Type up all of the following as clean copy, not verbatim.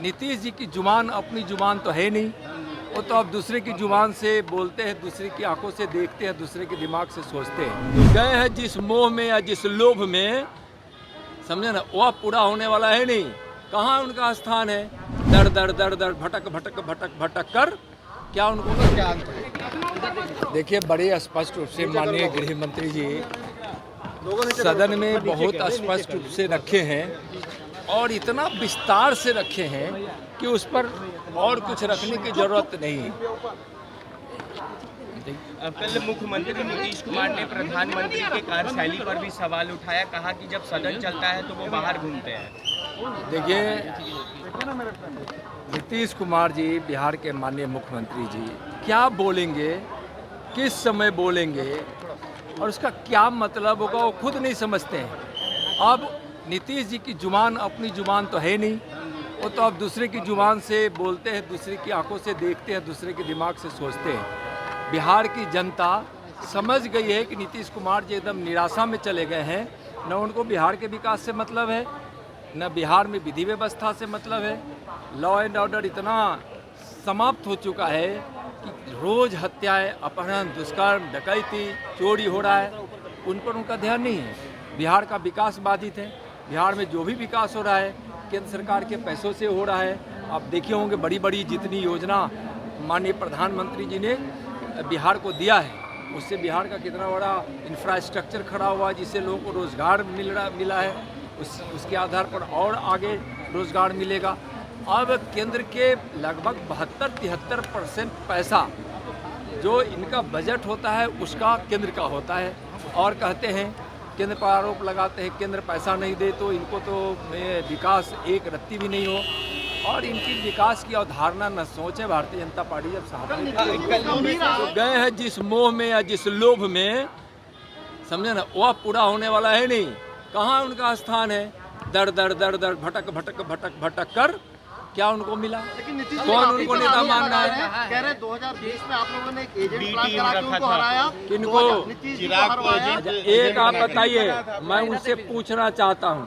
नीतीश जी की जुबान अपनी जुबान तो है नहीं, वो तो अब दूसरे की जुबान से बोलते हैं, दूसरे की आंखों से देखते हैं, दूसरे के दिमाग से सोचते हैं। तो गए हैं जिस मोह में या जिस लोभ में, समझे ना, वह पूरा होने वाला है नहीं। कहाँ उनका स्थान है? दर दर दर दर भटक भटक भटक भटक कर क्या उनको क्या? देखिए, बड़े स्पष्ट रूप से माननीय गृह मंत्री जी सदन में बहुत स्पष्ट रूप से रखे हैं और इतना विस्तार से रखे हैं कि उस पर और कुछ रखने की जरूरत नहीं। कल मुख्यमंत्री नीतीश कुमार ने प्रधानमंत्री के कार्यशैली पर भी सवाल उठाया, कहा कि जब सदन चलता है तो वो बाहर घूमते हैं। देखिए, नीतीश कुमार जी बिहार के माननीय मुख्यमंत्री जी क्या बोलेंगे, किस समय बोलेंगे और उसका क्या मतलब होगा वो खुद नहीं समझते हैं। अब नीतीश जी की जुबान अपनी जुबान तो है नहीं, वो तो अब दूसरे की जुबान से बोलते हैं, दूसरे की आंखों से देखते हैं, दूसरे के दिमाग से सोचते हैं। बिहार की जनता समझ गई है कि नीतीश कुमार जी एकदम निराशा में चले गए हैं। न उनको बिहार के विकास से मतलब है, न बिहार में विधि व्यवस्था से मतलब है। लॉ एंड ऑर्डर इतना समाप्त हो चुका है कि रोज़ हत्याएं, अपहरण, दुष्कर्म, डकैती, चोरी हो रहा है, उन पर उनका ध्यान नहीं है। बिहार का विकास बाधित है। बिहार में जो भी विकास हो रहा है केंद्र सरकार के पैसों से हो रहा है। आप देखे होंगे बड़ी बड़ी जितनी योजना माननीय प्रधानमंत्री जी ने बिहार को दिया है, उससे बिहार का कितना बड़ा इंफ्रास्ट्रक्चर खड़ा हुआ, जिससे लोगों को रोज़गार मिला है। उसके आधार पर और आगे रोज़गार मिलेगा। अब केंद्र के लगभग 72-73% पैसा जो इनका बजट होता है उसका केंद्र का होता है, और कहते हैं, केंद्र पर आरोप लगाते हैं केंद्र पैसा नहीं दे तो इनको तो विकास एक रत्ती भी नहीं हो, और इनकी विकास की अवधारणा न सोचे भारतीय जनता पार्टी जब साथ में तो गए हैं जिस मोह में या जिस लोभ में, समझे ना, वह पूरा होने वाला है नहीं। कहाँ उनका स्थान है? दर दर दर दर भटक भटक भटक भटक कर क्या उनको मिला? कौन उनको नेता मानना है? कह रहे 2020 में आप लोगों ने एक एजेंट प्लान करा के उनको हराया। किनको? एक आप बताइए, मैं उनसे पूछना चाहता हूं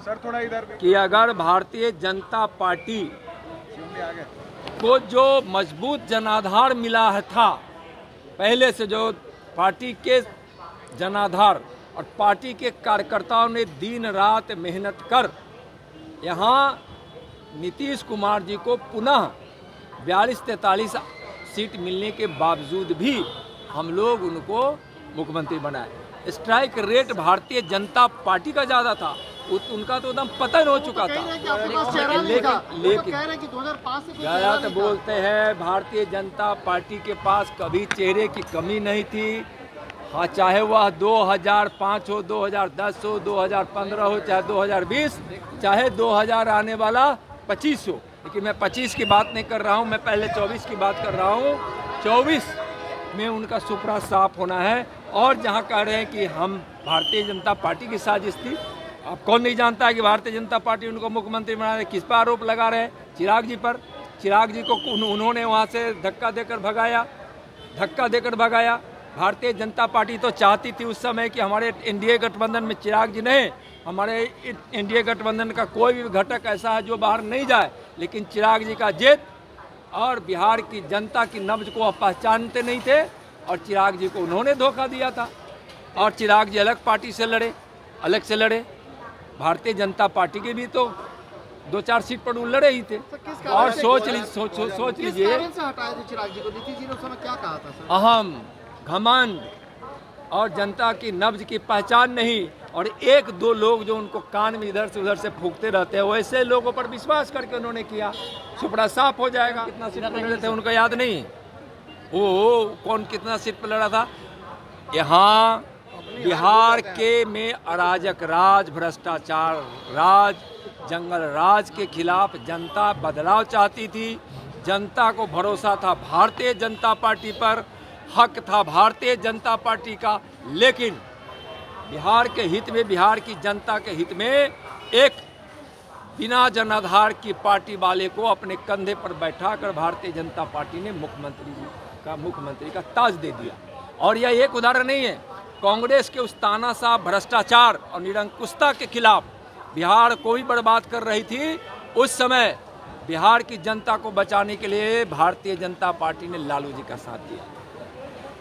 कि अगर भारतीय जनता पार्टी को जो मजबूत जनाधार मिला है था पहले से, जो पार्टी के जनाधार और पार्टी के कार्यकर्ताओं ने दिन रात मेहनत कर यहाँ नीतीश कुमार जी को पुनः 42-43 सीट मिलने के बावजूद भी हम लोग उनको मुख्यमंत्री बनाए। Strike rate Bharatiya Janata party का ज़्यादा था, उनका तो एकदम पतन हो चुका था। लेकिन ज़्यादा तो बोलते हैं भारतीय जनता पार्टी के पास कभी चेहरे की कमी नहीं थी। हाँ, चाहे वह 2005 हो, 2010 हो, 2015 हो, चाहे 2020, चाहे 2000 आने वाला 25 हो, लेकिन मैं 25 की बात नहीं कर रहा हूँ, मैं पहले 24 की बात कर रहा हूँ। 24 में उनका सुपड़ा साफ होना है। और जहाँ कह रहे हैं कि हम भारतीय जनता पार्टी की साजिश थी, अब कौन नहीं जानता है कि भारतीय जनता पार्टी उनको मुख्यमंत्री बना रहे? किस पर आरोप लगा रहे हैं? चिराग जी पर। चिराग जी को उन्होंने वहाँ से धक्का देकर भगाया। भारतीय जनता पार्टी तो चाहती थी उस समय कि हमारे एनडीए गठबंधन में चिराग जी नहीं, हमारे एनडीए गठबंधन का कोई भी घटक ऐसा है जो बाहर नहीं जाए, लेकिन चिराग जी का जिद और बिहार की जनता की नब्ज को आप पहचानते नहीं थे, और चिराग जी को उन्होंने धोखा दिया था। और चिराग जी अलग पार्टी से लड़े, अलग से लड़े। भारतीय जनता पार्टी के भी तो 2-4 सीट पर लड़े ही थे। और सोच लीजिए, अहम, घमंड और जनता की नब्ज की पहचान नहीं, और 1-2 लोग जो उनको कान में इधर से उधर से फूंकते रहते हैं, वैसे लोगों पर विश्वास करके उन्होंने किया। सुपड़ा साफ हो जाएगा। कितना सीट पर लड़े थे उनको याद नहीं? वो कौन कितना सीट पर लड़ा था? यहाँ बिहार के में अराजक राज, भ्रष्टाचार राज, जंगल राज के खिलाफ जनता बदलाव चाहती थी। जनता को भरोसा था भारतीय जनता पार्टी पर, हक था भारतीय जनता पार्टी का, लेकिन बिहार के हित में, बिहार की जनता के हित में एक बिना जनाधार की पार्टी वाले को अपने कंधे पर बैठाकर भारतीय जनता पार्टी ने मुख्यमंत्री का ताज दे दिया। और यह एक उदाहरण नहीं है, कांग्रेस के उस तानाशाह भ्रष्टाचार और निरंकुशता के खिलाफ बिहार को भी बर्बाद कर रही थी। उस समय बिहार की जनता को बचाने के लिए भारतीय जनता पार्टी ने लालू जी का साथ दिया।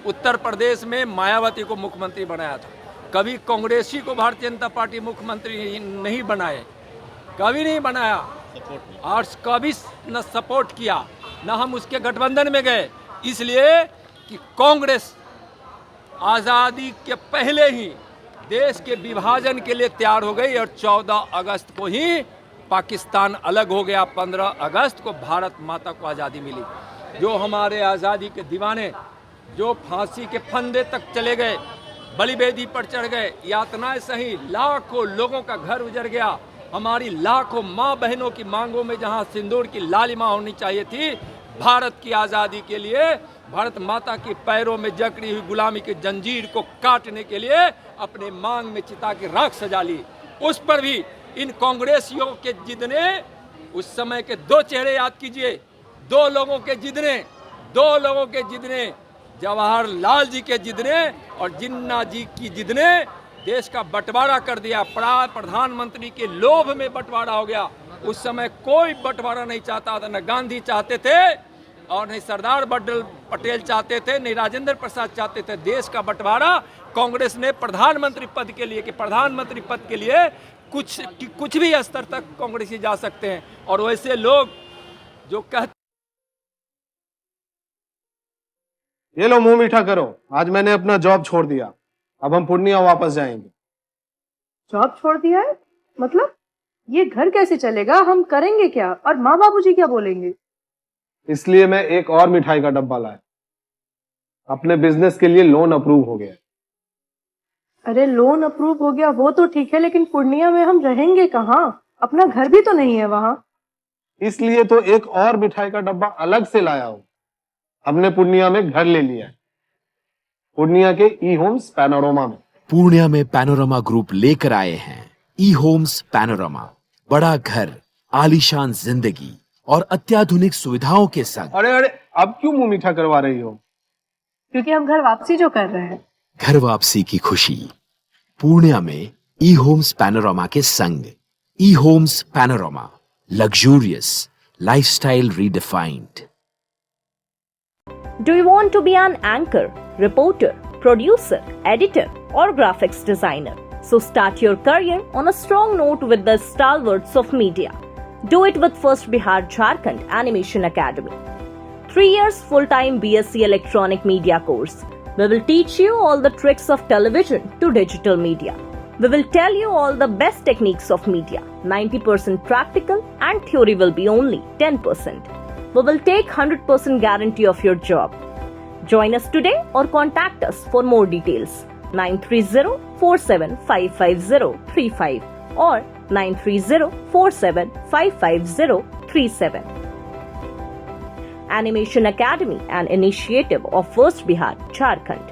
उत्तर प्रदेश में मायावती को मुख्यमंत्री बनाया था। कभी कांग्रेसी को भारतीय जनता पार्टी मुख्यमंत्री नहीं बनाए, कभी नहीं बनाया, और कभी न सपोर्ट किया, न हम उसके गठबंधन में गए, इसलिए कि कांग्रेस आज़ादी के पहले ही देश के विभाजन के लिए तैयार हो गई और 14 अगस्त को ही पाकिस्तान अलग हो गया। 15 अगस्त को भारत माता को आज़ादी मिली। जो हमारे आज़ादी के दीवाने जो फांसी के फंदे तक चले गए, बलिवेदी पर चढ़ गए, यातनाएं सही, लाखों लोगों का घर उजड़ गया, हमारी लाखों माँ बहनों की मांगों में जहाँ सिंदूर की लालिमा होनी चाहिए थी, भारत की आज़ादी के लिए भारत माता के पैरों में जकड़ी हुई गुलामी की जंजीर को काटने के लिए अपने मांग में चिता की राख सजा ली। उस पर भी इन कांग्रेसियों के जिद ने, उस समय के दो चेहरे याद कीजिए, दो लोगों के जिद ने, जवाहरलाल जी के जिद ने और जिन्ना जी की जिद ने देश का बंटवारा कर दिया। प्रधानमंत्री के लोभ में बंटवारा हो गया। उस समय कोई बंटवारा नहीं चाहता था, न गांधी चाहते थे और नहीं सरदार वल्लभ पटेल चाहते थे, नहीं राजेंद्र प्रसाद चाहते थे। देश का बंटवारा कांग्रेस ने प्रधानमंत्री पद के लिए, कि प्रधानमंत्री पद के लिए कुछ भी स्तर तक कांग्रेसी जा सकते हैं। और वैसे लोग जो कहते, ये लो मुंह मीठा करो, आज मैंने अपना जॉब छोड़ दिया, अब हम पूर्णिया वापस जाएंगे। जॉब छोड़ दिया है? मतलब ये घर कैसे चलेगा? हम करेंगे क्या? और माँ बाबूजी क्या बोलेंगे? इसलिए मैं एक और मिठाई का डब्बा लाया। अपने बिजनेस के लिए लोन अप्रूव हो गया। अरे लोन अप्रूव हो गया वो तो ठीक है, लेकिन पूर्णिया में हम रहेंगे कहाँ? अपना घर भी तो नहीं है वहाँ। इसलिए तो एक और मिठाई का डब्बा अलग से लाया हूं। हमने पूर्णिया में घर ले लिया है, पूर्णिया के ई होम्स पैनोरमा में। पूर्णिया में पैनोरमा ग्रुप लेकर आए हैं ई होम्स पैनोरमा। बड़ा घर, आलीशान जिंदगी और अत्याधुनिक सुविधाओं के संग। अरे अब क्यों मुंह मीठा करवा रही हो? क्योंकि हम घर वापसी जो कर रहे हैं। घर वापसी की खुशी पूर्णिया में ई होम्स पैनोरमा के संग। E homes panorama, luxurious lifestyle redefined. Do you want to be an anchor, reporter, producer, editor, or graphics designer? So start your career on a strong note with the stalwarts of media. Do it with First Bihar Jharkhand Animation Academy. 3 years full-time BSc Electronic Media course. We will teach you all the tricks of television to digital media. We will tell you all the best techniques of media. 90% practical and theory will be only 10%. We will take 100% guarantee of your job. Join us today or contact us for more details. 930-47-55035 or 930-47-55037. Animation Academy, an initiative of First Bihar Jharkhand.